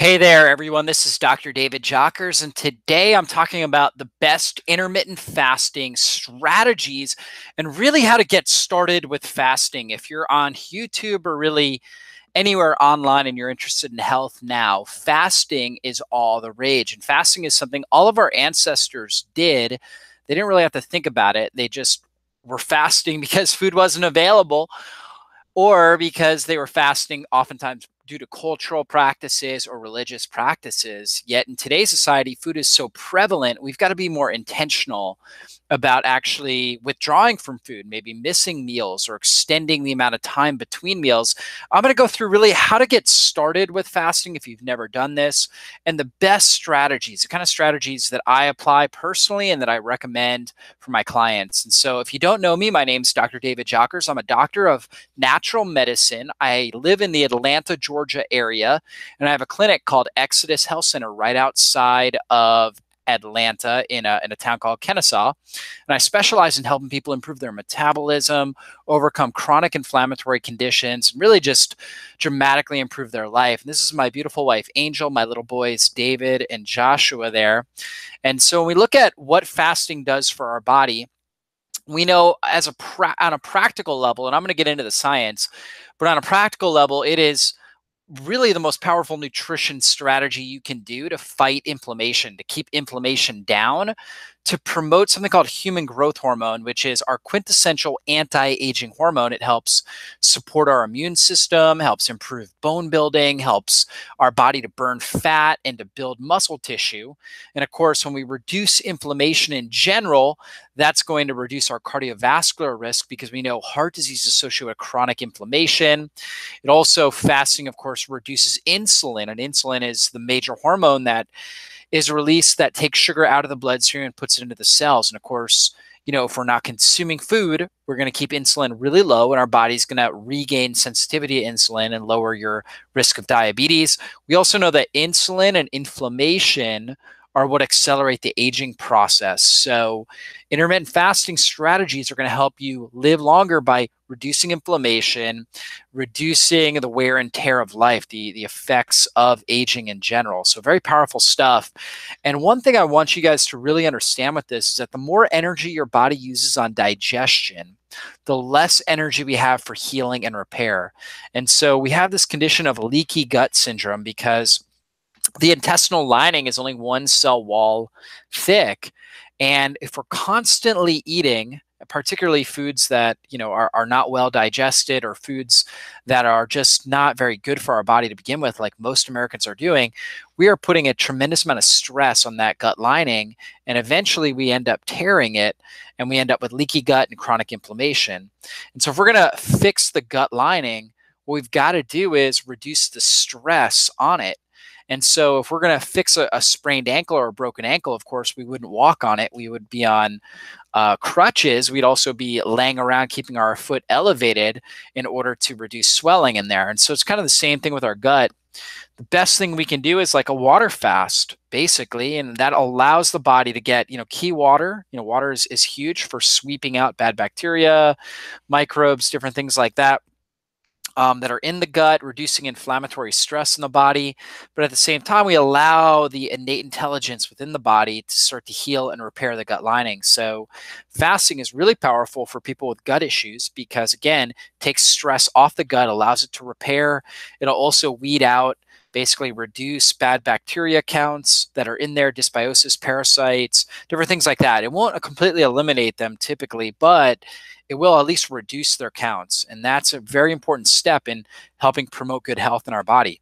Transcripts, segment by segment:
Hey there, everyone. This is Dr. David Jockers, and today I'm talking about the best intermittent fasting strategies and really how to get started with fasting. If you're on YouTube or really anywhere online and you're interested in health now, fasting is all the rage. And fasting is something all of our ancestors did. They didn't really have to think about it, they just were fasting because food wasn't available or because they were fasting oftentimes due to cultural practices or religious practices. Yet in today's society, food is so prevalent, we've got to be more intentional about actually withdrawing from food, maybe missing meals or extending the amount of time between meals. I'm going to go through really how to get started with fasting if you've never done this, and the best strategies, the kind of strategies that I apply personally and that I recommend for my clients. And so if you don't know me, my name's Dr. David Jockers. I'm a doctor of natural medicine. I live in the Atlanta, Georgia area, and I have a clinic called Exodus Health Center right outside of Atlanta in a town called Kennesaw. And I specialize in helping people improve their metabolism, overcome chronic inflammatory conditions, and really just dramatically improve their life. And this is my beautiful wife, Angel, my little boys, David and Joshua there. And so when we look at what fasting does for our body, we know on a practical level, and I'm going to get into the science, but on a practical level, it is really the most powerful nutrition strategy you can do to fight inflammation, to keep inflammation down, to promote something called human growth hormone, which is our quintessential anti-aging hormone. It helps support our immune system, helps improve bone building, helps our body to burn fat and to build muscle tissue. And of course, when we reduce inflammation in general, that's going to reduce our cardiovascular risk because we know heart disease is associated with chronic inflammation. It also, fasting, of course, reduces insulin, and insulin is the major hormone that is released that takes sugar out of the bloodstream and puts it into the cells. And of course, if we're not consuming food, we're going to keep insulin really low, and our body's going to regain sensitivity to insulin and lower your risk of diabetes. We also know that insulin and inflammation are what accelerate the aging process. So intermittent fasting strategies are going to help you live longer by reducing inflammation, reducing the wear and tear of life, the effects of aging in general. So very powerful stuff. And one thing I want you guys to really understand with this is that the more energy your body uses on digestion, the less energy we have for healing and repair. And so we have this condition of leaky gut syndrome because the intestinal lining is only one cell wall thick. And if we're constantly eating, particularly foods that are not well digested, or foods that are just not very good for our body to begin with, like most Americans are doing, we are putting a tremendous amount of stress on that gut lining, and eventually we end up tearing it, and we end up with leaky gut and chronic inflammation. And so if we're going to fix the gut lining, what we've got to do is reduce the stress on it. And so if we're going to fix a sprained ankle or a broken ankle, of course, we wouldn't walk on it. We would be on crutches. We'd also be laying around, keeping our foot elevated in order to reduce swelling in there. And so it's kind of the same thing with our gut. The best thing we can do is like a water fast, basically, and that allows the body to get, key water. Water is huge for sweeping out bad bacteria, microbes, different things like that. That are in the gut, reducing inflammatory stress in the body. But at the same time, we allow the innate intelligence within the body to start to heal and repair the gut lining. So fasting is really powerful for people with gut issues because, again, takes stress off the gut, allows it to repair. It'll also weed out, basically reduce bad bacteria counts that are in there, dysbiosis, parasites, different things like that. It won't completely eliminate them typically, but it will at least reduce their counts. And that's a very important step in helping promote good health in our body.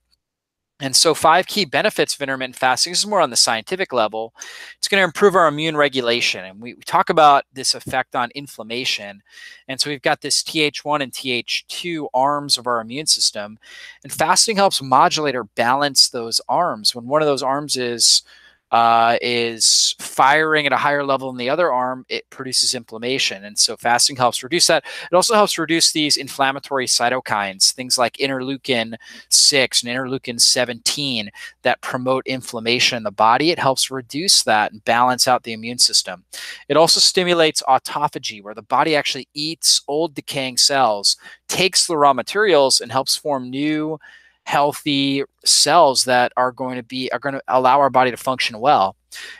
And so 5 key benefits of intermittent fasting, this is more on the scientific level. It's going to improve our immune regulation. And we talk about this effect on inflammation. And so we've got this Th1 and Th2 arms of our immune system. And fasting helps modulate or balance those arms. When one of those arms is firing at a higher level than the other arm, it produces inflammation. And so fasting helps reduce that. It also helps reduce these inflammatory cytokines, things like interleukin 6 and interleukin 17 that promote inflammation in the body. It helps reduce that and balance out the immune system. It also stimulates autophagy, where the body actually eats old decaying cells, takes the raw materials, and helps form new healthy cells that are going to allow our body to function well.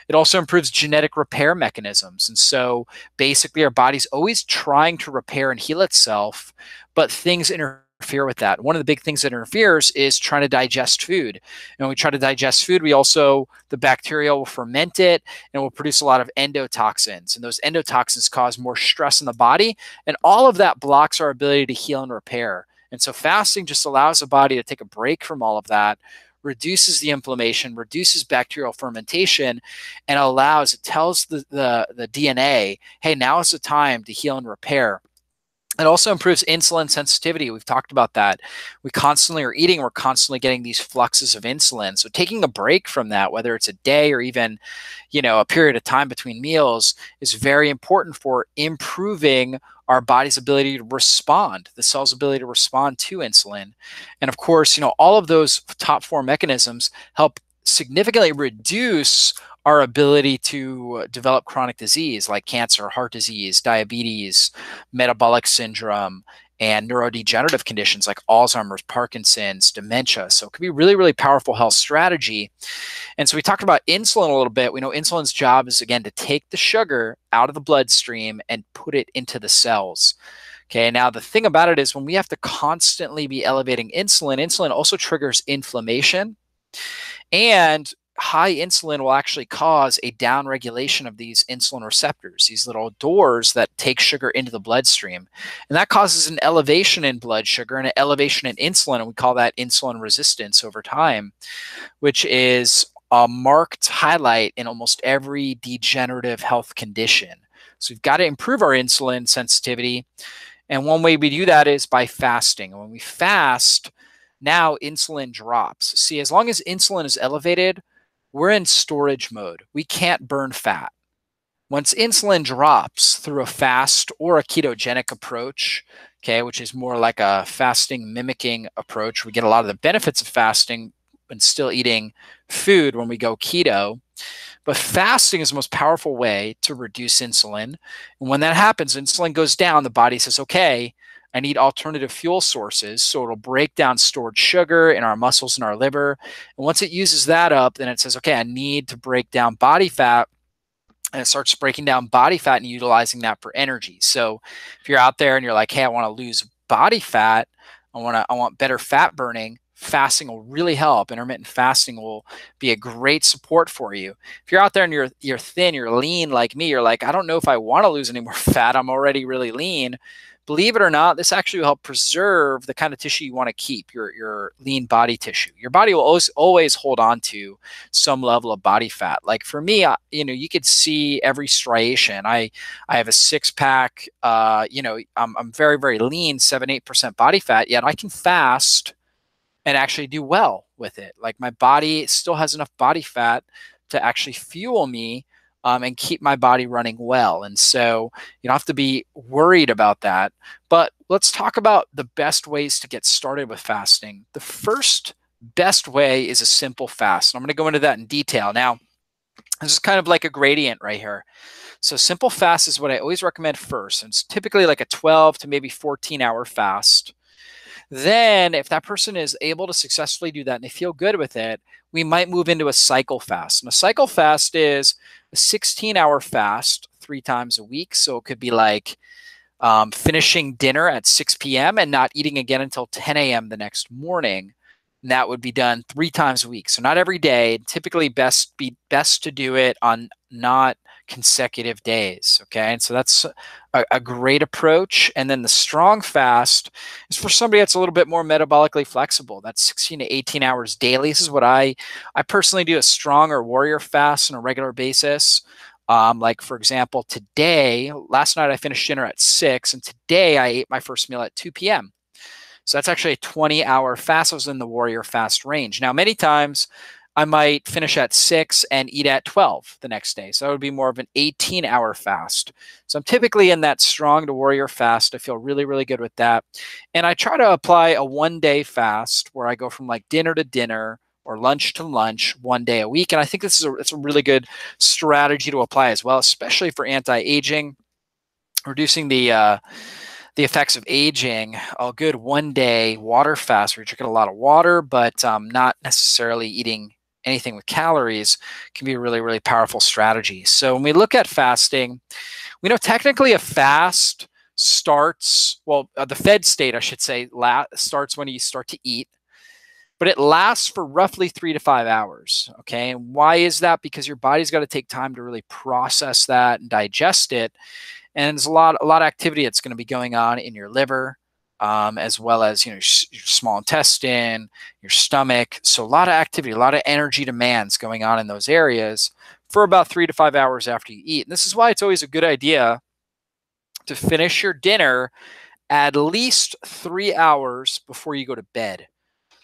It also improves genetic repair mechanisms. And so basically our body's always trying to repair and heal itself, but things interfere with that. One of the big things that interferes is trying to digest food. And when we try to digest food, the bacteria will ferment it and will produce a lot of endotoxins. And those endotoxins cause more stress in the body. And all of that blocks our ability to heal and repair. And so fasting just allows the body to take a break from all of that, reduces the inflammation, reduces bacterial fermentation, and it tells the DNA, hey, now is the time to heal and repair. It also improves insulin sensitivity. We've talked about that. We constantly are eating, we're constantly getting these fluxes of insulin. So taking a break from that, whether it's a day or even, a period of time between meals, is very important for improving our body's ability to respond, the cell's ability to respond to insulin. And of course, all of those top four mechanisms help significantly reduce our ability to develop chronic disease like cancer, heart disease, diabetes, metabolic syndrome, and neurodegenerative conditions like Alzheimer's, Parkinson's, dementia. So it could be really, really powerful health strategy. And so we talked about insulin a little bit. We know insulin's job is, again, to take the sugar out of the bloodstream and put it into the cells. Okay, now the thing about it is when we have to constantly be elevating insulin also triggers inflammation, and high insulin will actually cause a downregulation of these insulin receptors, these little doors that take sugar into the bloodstream. And that causes an elevation in blood sugar and an elevation in insulin, and we call that insulin resistance over time, which is a marked highlight in almost every degenerative health condition. So we've got to improve our insulin sensitivity. And one way we do that is by fasting. And when we fast, now insulin drops. See, as long as insulin is elevated, we're in storage mode. We can't burn fat. Once insulin drops through a fast or a ketogenic approach, okay, which is more like a fasting mimicking approach, we get a lot of the benefits of fasting and still eating food when we go keto. But fasting is the most powerful way to reduce insulin. And when that happens, insulin goes down, the body says, okay, I need alternative fuel sources. So it'll break down stored sugar in our muscles and our liver. And once it uses that up, then it says, okay, I need to break down body fat. And it starts breaking down body fat and utilizing that for energy. So if you're out there and you're like, hey, I want to lose body fat, I want better fat burning, fasting will really help. Intermittent fasting will be a great support for you. If you're out there and you're thin, you're lean like me, you're like, I don't know if I want to lose any more fat. I'm already really lean. Believe it or not, this actually will help preserve the kind of tissue you want to keep, your lean body tissue. Your body will always hold on to some level of body fat. Like for me, you could see every striation. I have a six-pack, I'm very, very lean, 7-8% body fat, yet I can fast and actually do well with it. Like my body still has enough body fat to actually fuel me and keep my body running well. And so you don't have to be worried about that. But let's talk about the best ways to get started with fasting. The first best way is a simple fast. And I'm going to go into that in detail. Now, this is kind of like a gradient right here. So simple fast is what I always recommend first. And it's typically like a 12 to maybe 14-hour fast. Then if that person is able to successfully do that and they feel good with it, we might move into a cycle fast. And a cycle fast is a 16-hour fast 3 times a week. So it could be like finishing dinner at 6 p.m. and not eating again until 10 a.m. the next morning. And that would be done 3 times a week. So not every day. Typically best to do it on not consecutive days. Okay. And so that's a great approach. And then the strong fast is for somebody that's a little bit more metabolically flexible. That's 16 to 18 hours daily. This is what I personally do, a strong or warrior fast on a regular basis. Like for example, last night I finished dinner at 6 and today I ate my first meal at 2 p.m. So that's actually a 20-hour fast. I was in the warrior fast range. Now, many times I might finish at 6 and eat at 12 the next day. So that would be more of an 18-hour fast. So I'm typically in that strong to warrior fast. I feel really, really good with that. And I try to apply a 1-day fast where I go from like dinner to dinner or lunch to lunch 1 day a week. And I think it's a really good strategy to apply as well, especially for anti-aging, reducing the the effects of aging, a good 1-day water fast where you're drinking a lot of water, but not necessarily eating anything with calories can be a really, really powerful strategy. So when we look at fasting, we know technically a fast starts, the fed state, I should say, starts when you start to eat, but it lasts for roughly 3 to 5 hours. Okay. And why is that? Because your body's got to take time to really process that and digest it. And there's a lot of activity that's going to be going on in your liver, as well as your small intestine, your stomach. So a lot of activity, a lot of energy demands going on in those areas for about 3 to 5 hours after you eat. And this is why it's always a good idea to finish your dinner at least 3 hours before you go to bed.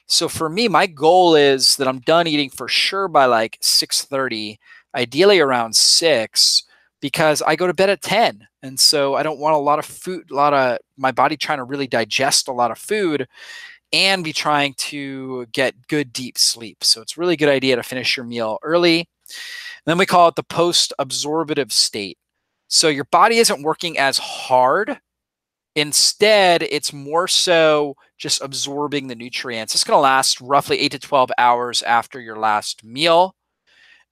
So for me, my goal is that I'm done eating for sure by like 6:30, ideally around 6, because I go to bed at 10. And so I don't want a lot of food, a lot of my body trying to really digest a lot of food and be trying to get good deep sleep. So it's a really good idea to finish your meal early. And then we call it the post-absorptive state. So your body isn't working as hard. Instead, it's more so just absorbing the nutrients. It's going to last roughly 8 to 12 hours after your last meal.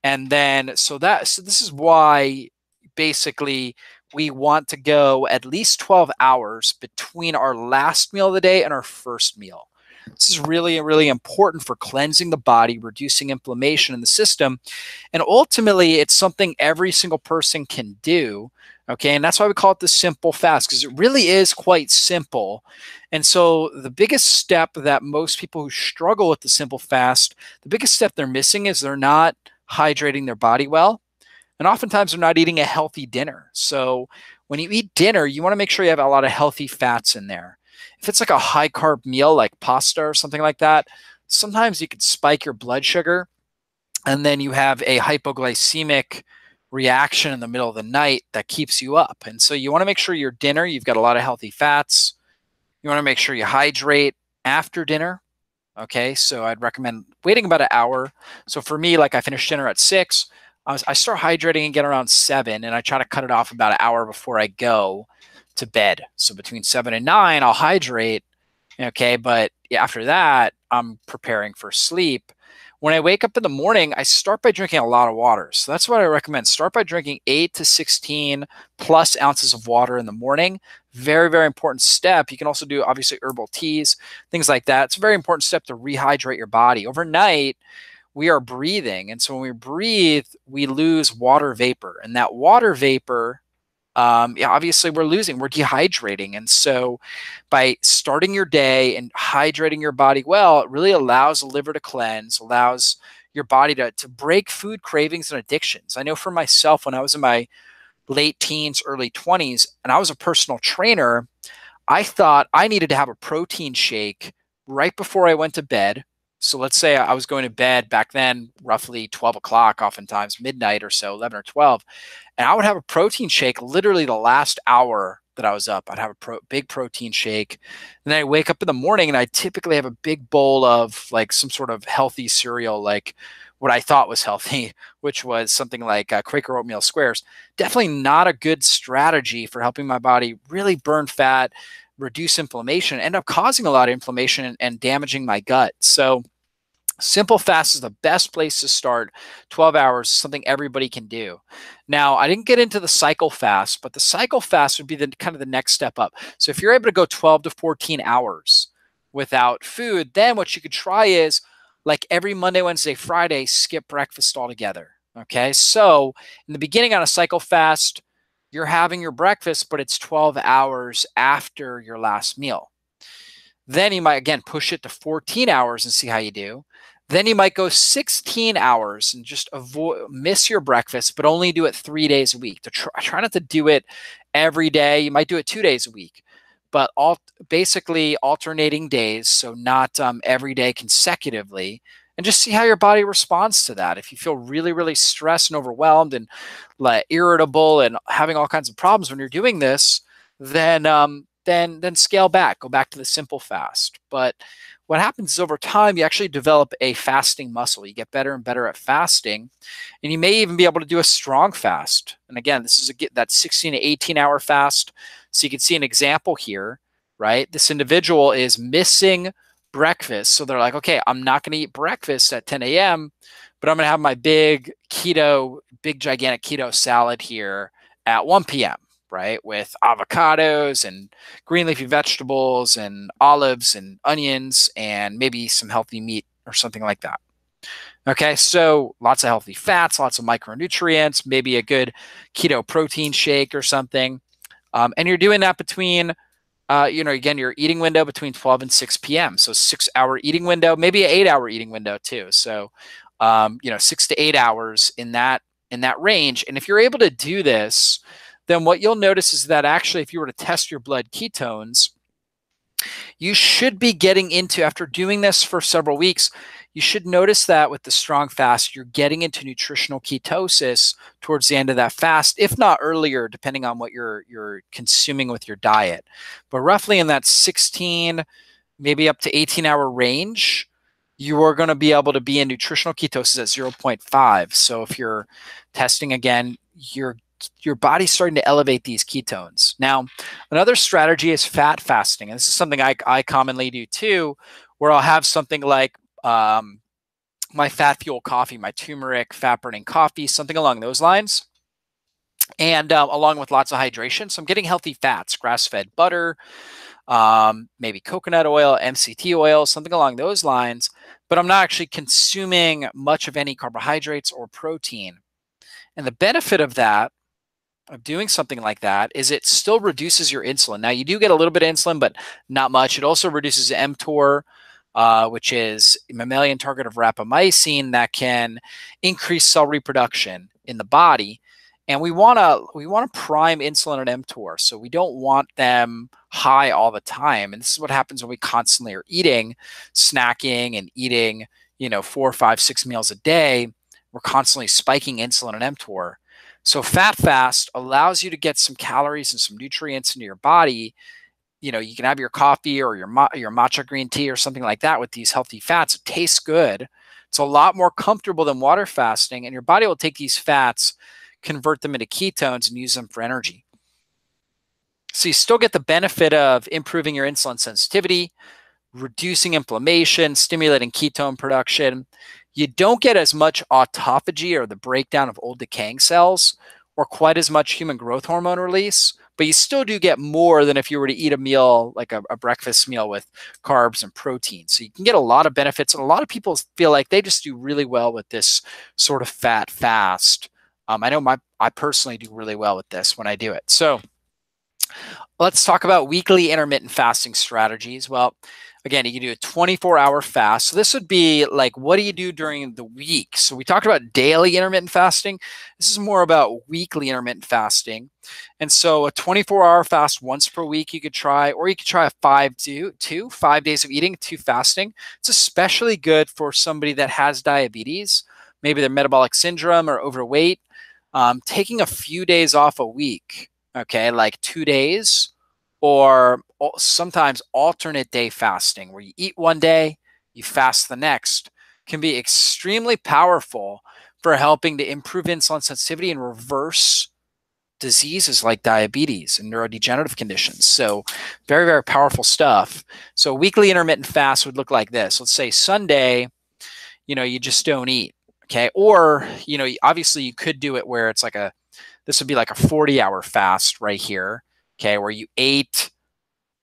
And then, so this is why basically we want to go at least 12 hours between our last meal of the day and our first meal. This is really, really important for cleansing the body, reducing inflammation in the system. And ultimately, it's something every single person can do. Okay. And that's why we call it the simple fast, because it really is quite simple. And so the biggest step that most people who struggle with the simple fast, the biggest step they're missing is they're not hydrating their body well. And oftentimes they're not eating a healthy dinner. So when you eat dinner, you want to make sure you have a lot of healthy fats in there. If it's like a high carb meal like pasta or something like that, sometimes you could spike your blood sugar and then you have a hypoglycemic reaction in the middle of the night that keeps you up. And so you want to make sure your dinner, you've got a lot of healthy fats. You want to make sure you hydrate after dinner. Okay, so I'd recommend waiting about an hour. So for me, like I finish dinner at 6, I start hydrating again around 7, and I try to cut it off about an hour before I go to bed. So between 7 and 9, I'll hydrate. Okay, but after that, I'm preparing for sleep. When I wake up in the morning, I start by drinking a lot of water. So that's what I recommend. Start by drinking 8 to 16 plus ounces of water in the morning. Very, very important step. You can also do obviously herbal teas, things like that. It's a very important step to rehydrate your body. Overnight, we are breathing. And so when we breathe, we lose water vapor. And that water vapor, obviously we're dehydrating. And so by starting your day and hydrating your body well, it really allows the liver to cleanse, allows your body to break food cravings and addictions. I know for myself, when I was in my late teens, early 20s, and I was a personal trainer, I thought I needed to have a protein shake right before I went to bed. So let's say I was going to bed back then, roughly 12 o'clock, oftentimes midnight or so, 11 or 12. And I would have a protein shake literally the last hour that I was up. I'd have a big protein shake. And then I wake up in the morning and I typically have a big bowl of like some sort of healthy cereal, like what I thought was healthy, which was something like Quaker Oatmeal Squares. Definitely not a good strategy for helping my body really burn fat, reduce inflammation, end up causing a lot of inflammation and damaging my gut. So simple fast is the best place to start. 12 hours, something everybody can do. Now, I didn't get into the cycle fast, but the cycle fast would be the kind of the next step up. So if you're able to go 12 to 14 hours without food, then what you could try is like every Monday, Wednesday, Friday, skip breakfast altogether. Okay. So in the beginning on a cycle fast, you're having your breakfast, but it's 12 hours after your last meal. Then you might, again, push it to 14 hours and see how you do. Then you might go 16 hours and just miss your breakfast, but only do it 3 days a week. Try not to do it every day. You might do it 2 days a week, but basically alternating days, so not every day consecutively, and just see how your body responds to that. If you feel really, really stressed and overwhelmed and like irritable and having all kinds of problems when you're doing this, then scale back, go back to the simple fast. But what happens is over time, you actually develop a fasting muscle. You get better and better at fasting, and you may even be able to do a strong fast. And again, this is that 16 to 18 hour fast. So you can see an example here, right? This individual is missing breakfast. So they're like, okay, I'm not going to eat breakfast at 10 a.m., but I'm going to have my big gigantic keto salad here at 1 p.m., right? With avocados and green leafy vegetables and olives and onions and maybe some healthy meat or something like that. Okay, so lots of healthy fats, lots of micronutrients, maybe a good keto protein shake or something. And you're doing that between, again, your eating window between 12 and 6 p.m. So 6-hour eating window, maybe an 8-hour eating window too. So, 6 to 8 hours in that range. And if you're able to do this, then what you'll notice is that actually, if you were to test your blood ketones, you should be getting into, after doing this for several weeks, you should notice that with the strong fast, you're getting into nutritional ketosis towards the end of that fast, if not earlier, depending on what you're consuming with your diet. But roughly in that 16, maybe up to 18-hour range, you are going to be able to be in nutritional ketosis at 0.5. So if you're testing again, your body's starting to elevate these ketones. Now, another strategy is fat fasting. And this is something I commonly do too, where I'll have something like my fat fuel coffee, my turmeric fat burning coffee, something along those lines. And along with lots of hydration. So I'm getting healthy fats, grass-fed butter, maybe coconut oil, MCT oil, something along those lines. But I'm not actually consuming much of any carbohydrates or protein. And the benefit of doing something like that is it still reduces your insulin. Now, you do get a little bit of insulin, but not much. It also reduces mTOR, which is a mammalian target of rapamycin that can increase cell reproduction in the body. And we want to prime insulin and mTOR, so we don't want them high all the time. And this is what happens when we constantly are eating, snacking, and eating 4, 5, 6 meals a day. We're constantly spiking insulin and mTOR. So fat fast allows you to get some calories and some nutrients into your body. You can have your coffee or your matcha green tea or something like that with these healthy fats. It tastes good. It's a lot more comfortable than water fasting, and your body will take these fats, convert them into ketones, and use them for energy. So you still get the benefit of improving your insulin sensitivity, reducing inflammation, stimulating ketone production. You don't get as much autophagy, or the breakdown of old decaying cells, or quite as much human growth hormone release, but you still do get more than if you were to eat a meal, like a breakfast meal with carbs and protein. So you can get a lot of benefits, and a lot of people feel like they just do really well with this sort of fat fast. I know I personally do really well with this when I do it. So let's talk about weekly intermittent fasting strategies. Well, again, you can do a 24-hour fast. So this would be like, what do you do during the week? So we talked about daily intermittent fasting. This is more about weekly intermittent fasting. And so a 24-hour fast once per week you could try, or you could try a 5 days of eating, 2 fasting. It's especially good for somebody that has diabetes, maybe they're metabolic syndrome or overweight. Taking a few days off a week, okay, like 2 days, or sometimes alternate day fasting, where you eat one day, you fast the next, can be extremely powerful for helping to improve insulin sensitivity and reverse diseases like diabetes and neurodegenerative conditions. So very, very powerful stuff. So weekly intermittent fast would look like this. Let's say Sunday, you just don't eat. Okay. Or, obviously you could do it where it's this would be like a 40-hour fast right here. Okay. Where you ate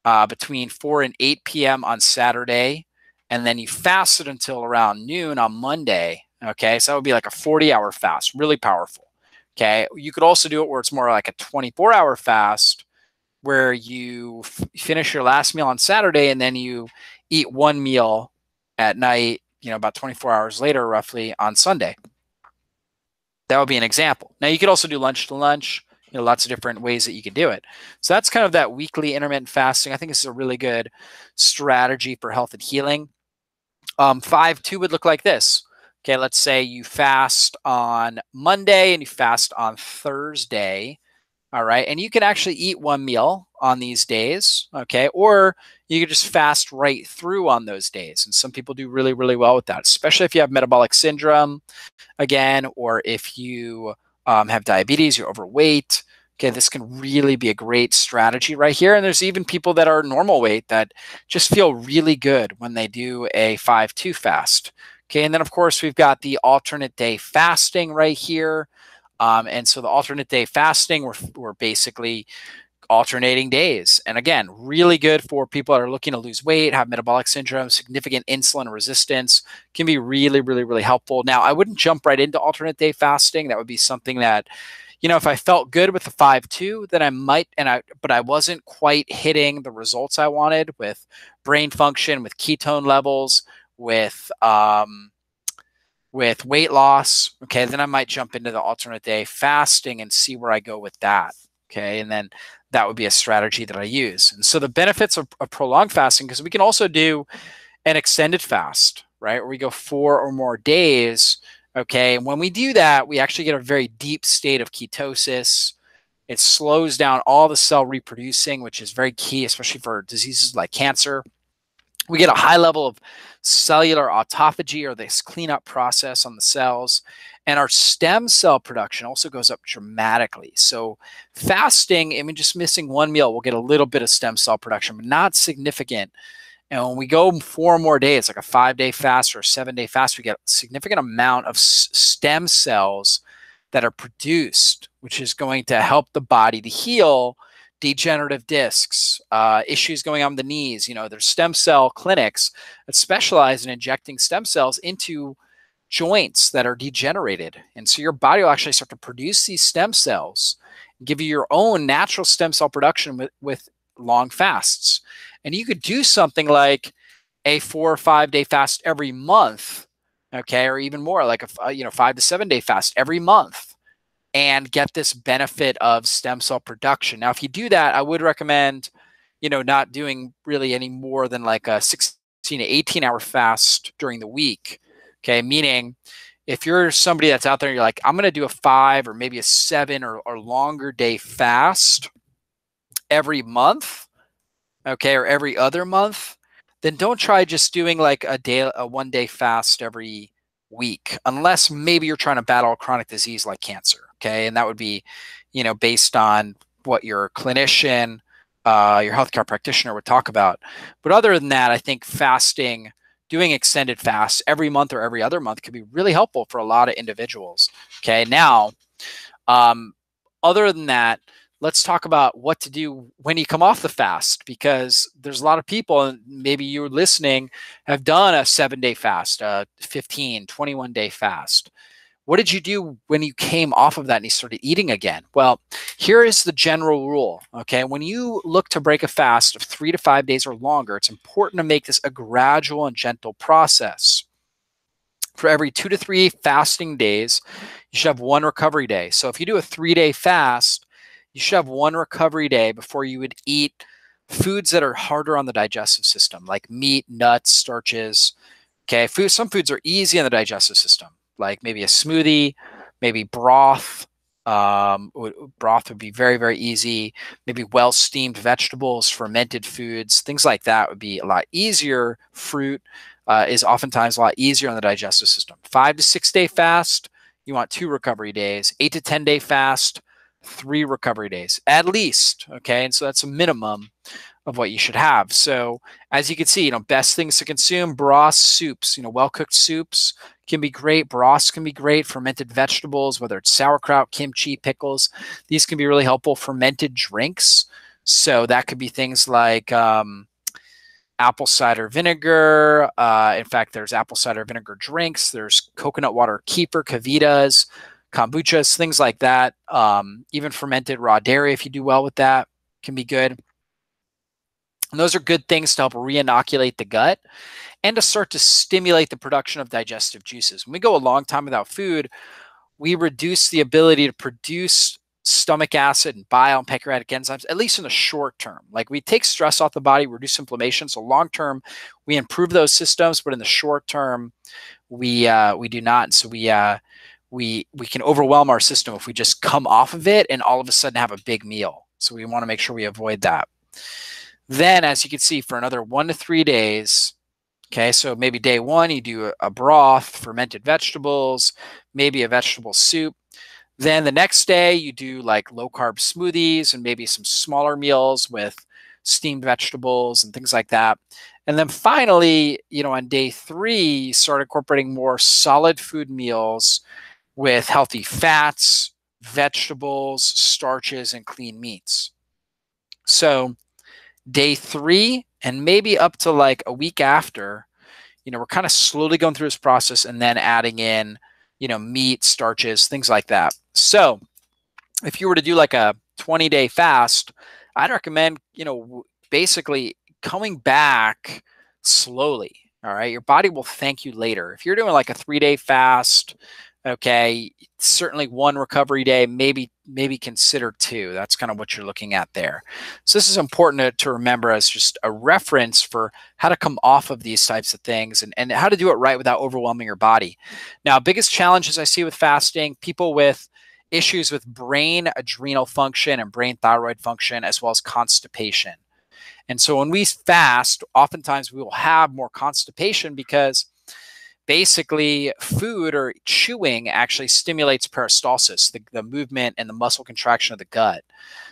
between 4 and 8 p.m. on Saturday, and then you fasted until around noon on Monday. Okay. So that would be like a 40-hour fast, really powerful. Okay. You could also do it where it's more like a 24-hour fast, where you finish your last meal on Saturday and then you eat one meal at night, about 24 hours later, roughly, on Sunday. That would be an example. Now, you could also do lunch to lunch, lots of different ways that you could do it. So that's kind of that weekly intermittent fasting. I think this is a really good strategy for health and healing. 5-2 would look like this. Okay, let's say you fast on Monday and you fast on Thursday. All right, and you can actually eat one meal on these days, okay? Or you could just fast right through on those days. And some people do really, really well with that, especially if you have metabolic syndrome, again, or if you have diabetes, you're overweight, Okay, this can really be a great strategy right here. And there's even people that are normal weight that just feel really good when they do a 5-2 fast. Okay, and then of course we've got the alternate day fasting right here. And so the alternate day fasting, we're basically alternating days. And again, really good for people that are looking to lose weight, have metabolic syndrome, significant insulin resistance, can be really, really, really helpful. Now, I wouldn't jump right into alternate day fasting. That would be something that, if I felt good with the 5-2, then I might, but I wasn't quite hitting the results I wanted with brain function, with ketone levels, with weight loss. Okay, then I might jump into the alternate day fasting and see where I go with that. Okay, and then that would be a strategy that I use. And so the benefits of prolonged fasting, because we can also do an extended fast, right? Where we go 4 or more days. Okay, and when we do that, we actually get a very deep state of ketosis. It slows down all the cell reproducing, which is very key, especially for diseases like cancer. We get a high level of cellular autophagy, or this cleanup process on the cells. And our stem cell production also goes up dramatically. So fasting, I mean, just missing one meal, we'll get a little bit of stem cell production, but not significant. And when we go 4 more days, like a 5-day fast or a 7-day fast, we get a significant amount of stem cells that are produced, which is going to help the body to heal degenerative discs, issues going on the knees. There's stem cell clinics that specialize in injecting stem cells into joints that are degenerated. And so your body will actually start to produce these stem cells, give you your own natural stem cell production with long fasts. And you could do something like a 4 or 5-day fast every month, okay, or even more, like a 5 to 7-day fast every month, and get this benefit of stem cell production. Now, if you do that, I would recommend, not doing really any more than like a 16 to 18-hour fast during the week. Okay, meaning if you're somebody that's out there and you're like, I'm going to do a 5 or maybe a 7 or longer day fast every month, okay, or every other month, then don't try just doing like a 1-day fast every week, unless maybe you're trying to battle a chronic disease like cancer. Okay, and that would be, based on what your clinician, your healthcare practitioner would talk about. But other than that, I think fasting, doing extended fasts every month or every other month could be really helpful for a lot of individuals. Okay, now, other than that, let's talk about what to do when you come off the fast, because there's a lot of people, and maybe you're listening, have done a 7-day fast, a 15, 21-day fast. What did you do when you came off of that and you started eating again? Well, here is the general rule, okay? When you look to break a fast of 3 to 5 days or longer, it's important to make this a gradual and gentle process. For every 2 to 3 fasting days, you should have 1 recovery day. So if you do a 3-day fast, you should have 1 recovery day before you would eat foods that are harder on the digestive system, like meat, nuts, starches. Okay, some foods are easy on the digestive system, like maybe a smoothie, maybe broth. Broth would be very, very easy. Maybe well-steamed vegetables, fermented foods, things like that would be a lot easier. Fruit is oftentimes a lot easier on the digestive system. 5 to 6-day fast, you want 2 recovery days. 8 to 10-day fast, 3 recovery days at least. Okay, and so that's a minimum of what you should have. So as you can see, best things to consume: broths, soups. Well-cooked soups can be great. Broths can be great. Fermented vegetables, whether it's sauerkraut, kimchi, pickles, these can be really helpful. Fermented drinks, so that could be things like apple cider vinegar. In fact, there's apple cider vinegar drinks. There's coconut water kefir, kavitas, kombuchas, things like that. Even fermented raw dairy, if you do well with that, can be good. And those are good things to help re-inoculate the gut and to start to stimulate the production of digestive juices. When we go a long time without food, we reduce the ability to produce stomach acid and bile and pancreatic enzymes, at least in the short term. Like, we take stress off the body, reduce inflammation. So long term, we improve those systems, but in the short term, we do not. And so we can overwhelm our system if we just come off of it and all of a sudden have a big meal. So we want to make sure we avoid that. Then, as you can see, for another 1 to 3 days, okay, so maybe day 1, you do a broth, fermented vegetables, maybe a vegetable soup. Then the next day you do like low carb smoothies and maybe some smaller meals with steamed vegetables and things like that. And then finally, on day 3, you start incorporating more solid food meals with healthy fats, vegetables, starches, and clean meats. So day 3 and maybe up to like a week after, we're kind of slowly going through this process and then adding in, meat, starches, things like that. So if you were to do like a 20-day fast, I'd recommend, basically coming back slowly. All right. Your body will thank you later. If you're doing like a 3-day fast, okay, certainly 1 recovery day, maybe consider 2. That's kind of what you're looking at there. So this is important to remember as just a reference for how to come off of these types of things and how to do it right without overwhelming your body. Now, biggest challenges I see with fasting, people with issues with brain adrenal function and brain thyroid function, as well as constipation. And so when we fast, oftentimes we will have more constipation because basically food or chewing actually stimulates peristalsis, the movement and the muscle contraction of the gut.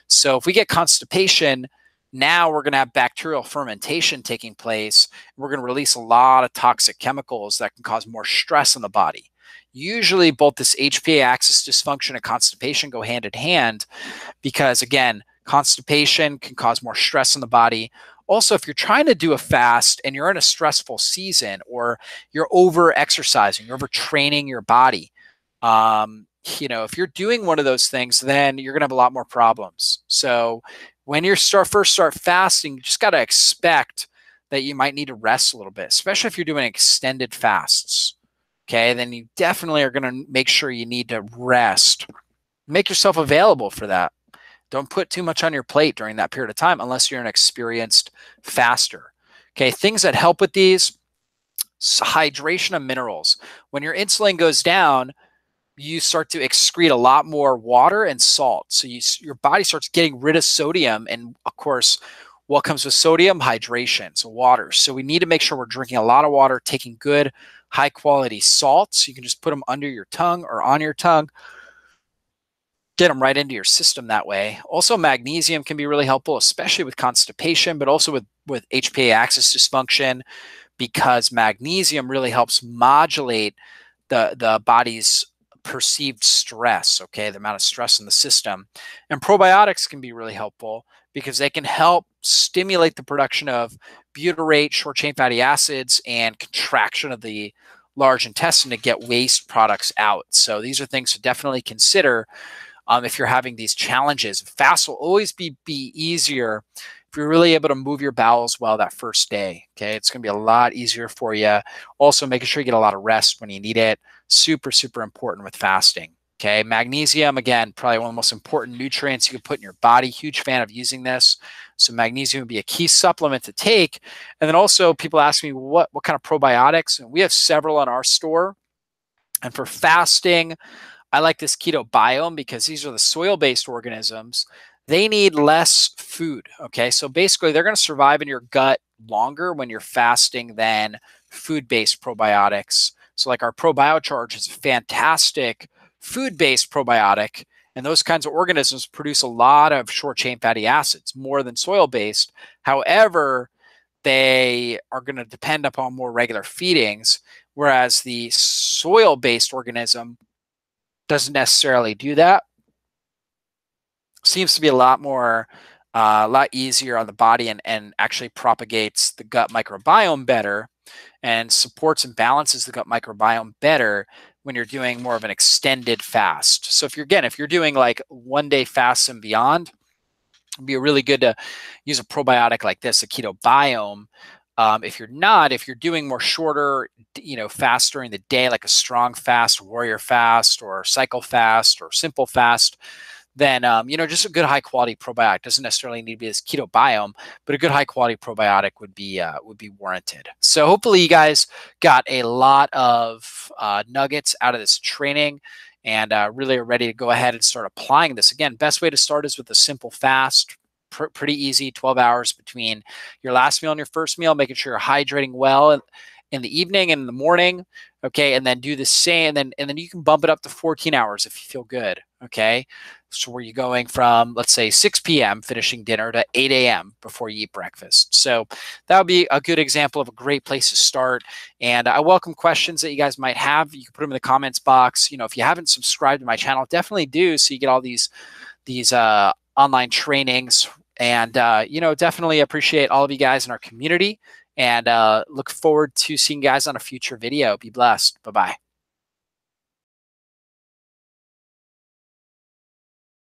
So if we get constipation, now we're going to have bacterial fermentation taking place. We're going to release a lot of toxic chemicals that can cause more stress in the body. Usually both this HPA axis dysfunction and constipation go hand in hand because, again, constipation can cause more stress in the body. Also, if you're trying to do a fast and you're in a stressful season or you're over exercising, you're overtraining your body, if you're doing one of those things, then you're going to have a lot more problems. So when you first start fasting, you just got to expect that you might need to rest a little bit, especially if you're doing extended fasts. Okay, then you definitely are going to make sure you need to rest. Make yourself available for that. Don't put too much on your plate during that period of time unless you're an experienced faster. Okay, things that help with these, hydration of minerals. When your insulin goes down, you start to excrete a lot more water and salt. So your body starts getting rid of sodium. And of course, what comes with sodium? Hydration, so water. So we need to make sure we're drinking a lot of water, taking good, high quality salts. You can just put them under your tongue or on your tongue. Get them right into your system that way. Also, magnesium can be really helpful, especially with constipation, but also with HPA axis dysfunction, because magnesium really helps modulate the body's perceived stress, okay, the amount of stress in the system. And probiotics can be really helpful because they can help stimulate the production of butyrate, short chain fatty acids, and contraction of the large intestine to get waste products out. So these are things to definitely consider if you're having these challenges. Fast will always be easier if you're really able to move your bowels well that first day. Okay, it's going to be a lot easier for you. Also, making sure you get a lot of rest when you need it. Super, super important with fasting. Okay, magnesium, again, probably one of the most important nutrients you can put in your body. Huge fan of using this. So magnesium would be a key supplement to take. And then also people ask me what kind of probiotics, and we have several on our store. And for fasting, I like this Keto Biome because these are the soil-based organisms. They need less food, okay? So basically, they're going to survive in your gut longer when you're fasting than food-based probiotics. So like our ProBioCharge is a fantastic food-based probiotic, and those kinds of organisms produce a lot of short-chain fatty acids, more than soil-based. However, they are going to depend upon more regular feedings, whereas the soil-based organism doesn't necessarily do that. Seems to be a lot easier on the body and actually propagates the gut microbiome better and supports and balances the gut microbiome better when you're doing more of an extended fast. So if you're doing like 1-day fasts and beyond, it'd be really good to use a probiotic like this, a Keto Biome. If you're doing more shorter, fast during the day, like a strong fast, warrior fast, or cycle fast, or simple fast, then, just a good high quality probiotic doesn't necessarily need to be this Keto Biome, but a good high quality probiotic would be warranted. So hopefully you guys got a lot of nuggets out of this training and really are ready to go ahead and start applying this. Again, best way to start is with a simple fast. Pretty easy, 12 hours between your last meal and your first meal, making sure you're hydrating well in the evening and in the morning. Okay. And then do the same. And then you can bump it up to 14 hours if you feel good. Okay. So where you're going from, let's say 6 p.m. finishing dinner to 8 a.m. before you eat breakfast. So that would be a good example of a great place to start. And I welcome questions that you guys might have. You can put them in the comments box. If you haven't subscribed to my channel, definitely do, so you get all these online trainings. And definitely appreciate all of you guys in our community, and look forward to seeing you guys on a future video. Be blessed. Bye-bye.